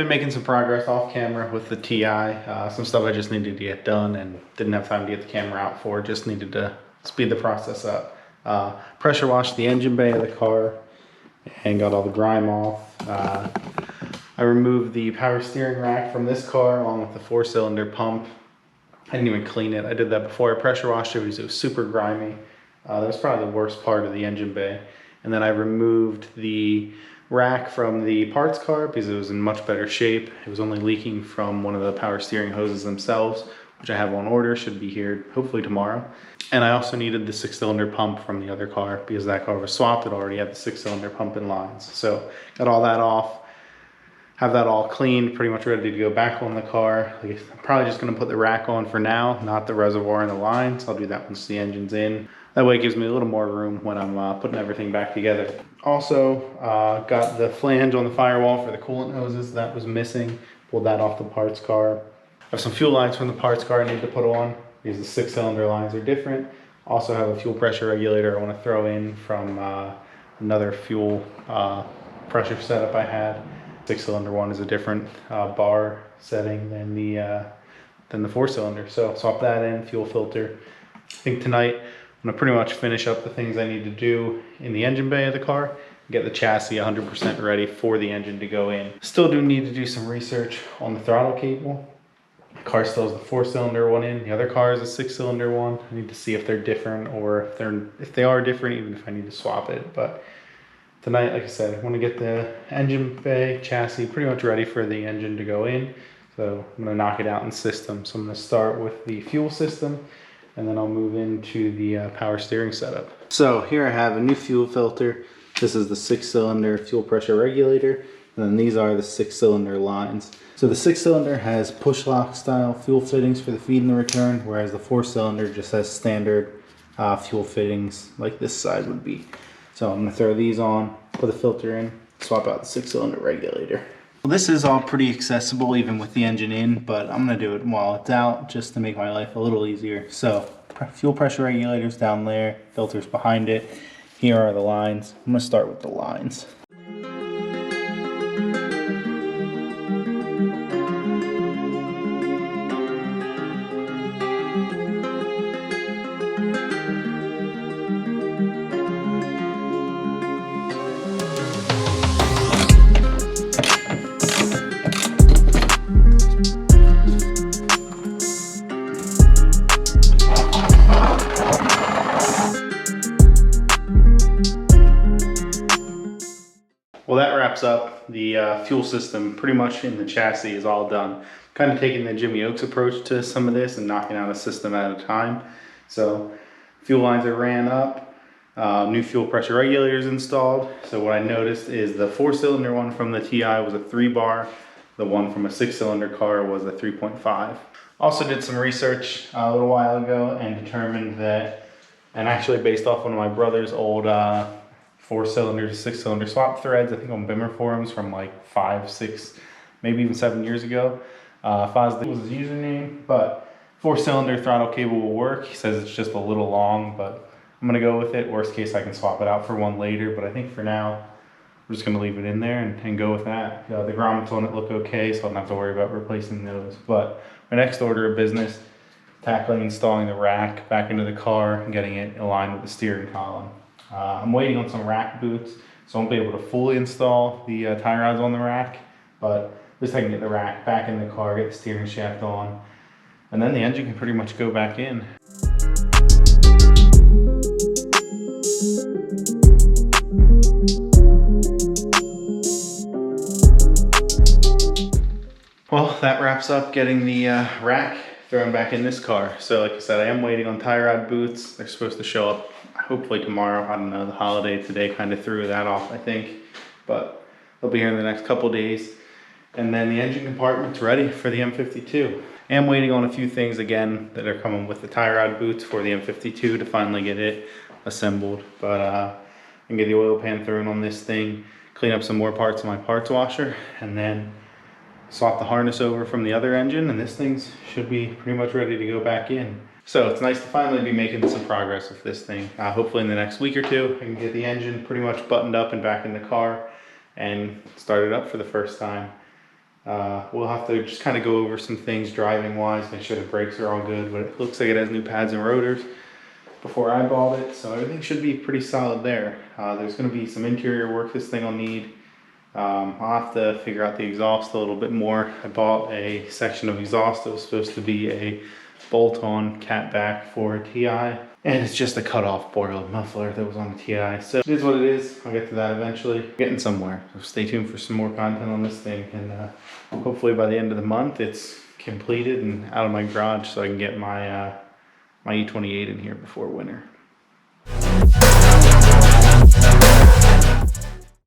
been making some progress off camera with the TI. Some stuff I just needed to get done and didn't have time to get the camera out for. Just needed to speed the process up. Pressure washed the engine bay of the car and got all the grime off. I removed the power steering rack from this car along with the 4-cylinder pump. I didn't even clean it. I did that before I pressure washed it because it was super grimy. That was probably the worst part of the engine bay. And then I removed the rack from the parts car because it was in much better shape. It was only leaking from one of the power steering hoses themselves, which I have on order, should be here hopefully tomorrow. And I also needed the 6-cylinder pump from the other car because that car was swapped. It already had the 6-cylinder pump in lines. So got all that off, have that all cleaned, pretty much ready to go back on the car. I'm probably just gonna put the rack on for now, not the reservoir and the lines. I'll do that once the engine's in. That way it gives me a little more room when I'm putting everything back together. Also, got the flange on the firewall for the coolant hoses. That was missing. Pulled that off the parts car. I have some fuel lines from the parts car I need to put on because the 6-cylinder lines are different. Also have a fuel pressure regulator I want to throw in from another fuel pressure setup I had. 6-cylinder one is a different bar setting than the 4-cylinder. So swap that in, fuel filter. I think tonight I'm gonna pretty much finish up the things I need to do in the engine bay of the car, get the chassis 100% ready for the engine to go in. Still do need to do some research on the throttle cable. The car still has the 4-cylinder one in, the other car is a 6-cylinder one. I need to see if they're different or if they are different, even if I need to swap it. But tonight, like I said, I want to get the engine bay chassis pretty much ready for the engine to go in. So I'm gonna knock it out in system. So I'm gonna start with the fuel system, and then I'll move into the power steering setup. So here I have a new fuel filter. This is the 6-cylinder fuel pressure regulator, and then these are the 6-cylinder lines. So the 6-cylinder has push lock style fuel fittings for the feed and the return, whereas the 4-cylinder just has standard fuel fittings like this side would be. So I'm gonna throw these on, put the filter in, swap out the 6-cylinder regulator. Well, this is all pretty accessible even with the engine in, but I'm gonna do it while it's out just to make my life a little easier. So fuel pressure regulators down there, filters behind it. Here are the lines. I'm gonna start with the lines. Well, that wraps up the fuel system. Pretty much in the chassis is all done. Kind of taking the Jimmy Oaks approach to some of this and knocking out a system at a time. So fuel lines are ran up, new fuel pressure regulators installed. So what I noticed is the 4-cylinder one from the TI was a 3-bar. The one from a 6-cylinder car was a 3.5. Also did some research a little while ago and determined that, and actually based off one of my brother's old 4-cylinder to 6-cylinder swap threads, I think on Bimmer forums from like 5, 6, maybe even 7 years ago. Fosdick was his username, but 4-cylinder throttle cable will work. He says it's just a little long, but I'm gonna go with it. Worst case, I can swap it out for one later, but I think for now, we're just gonna leave it in there and go with that. The grommets on it look okay, so I don't have to worry about replacing those. But my next order of business, tackling installing the rack back into the car and getting it aligned with the steering column. I'm waiting on some rack boots, so I won't be able to fully install the tie rods on the rack, but at least I can get the rack back in the car, get the steering shaft on, and then the engine can pretty much go back in. Well, that wraps up getting the rack thrown back in this car. So like I said, I am waiting on tie rod boots. They're supposed to show up hopefully tomorrow. I don't know, the holiday today kind of threw that off, I think, but they'll be here in the next couple days. And then the engine compartment's ready for the M52. I am waiting on a few things again that are coming with the tie rod boots for the M52 to finally get it assembled. But I can get the oil pan thrown on this thing, clean up some more parts of my parts washer, and then swap the harness over from the other engine, and this thing should be pretty much ready to go back in. So it's nice to finally be making some progress with this thing. Hopefully in the next week or two, I can get the engine pretty much buttoned up and back in the car and start it up for the first time. We'll have to just kind of go over some things driving wise, make sure the brakes are all good, but it looks like it has new pads and rotors before I bought it, so everything should be pretty solid there. There's going to be some interior work this thing will need. I'll have to figure out the exhaust a little bit more. I bought a section of exhaust that was supposed to be a bolt-on catback for a TI, and it's just a cut-off boiler muffler that was on the TI. So it is what it is. I'll get to that eventually. Getting somewhere. So stay tuned for some more content on this thing, and hopefully by the end of the month it's completed and out of my garage, so I can get my my E28 in here before winter.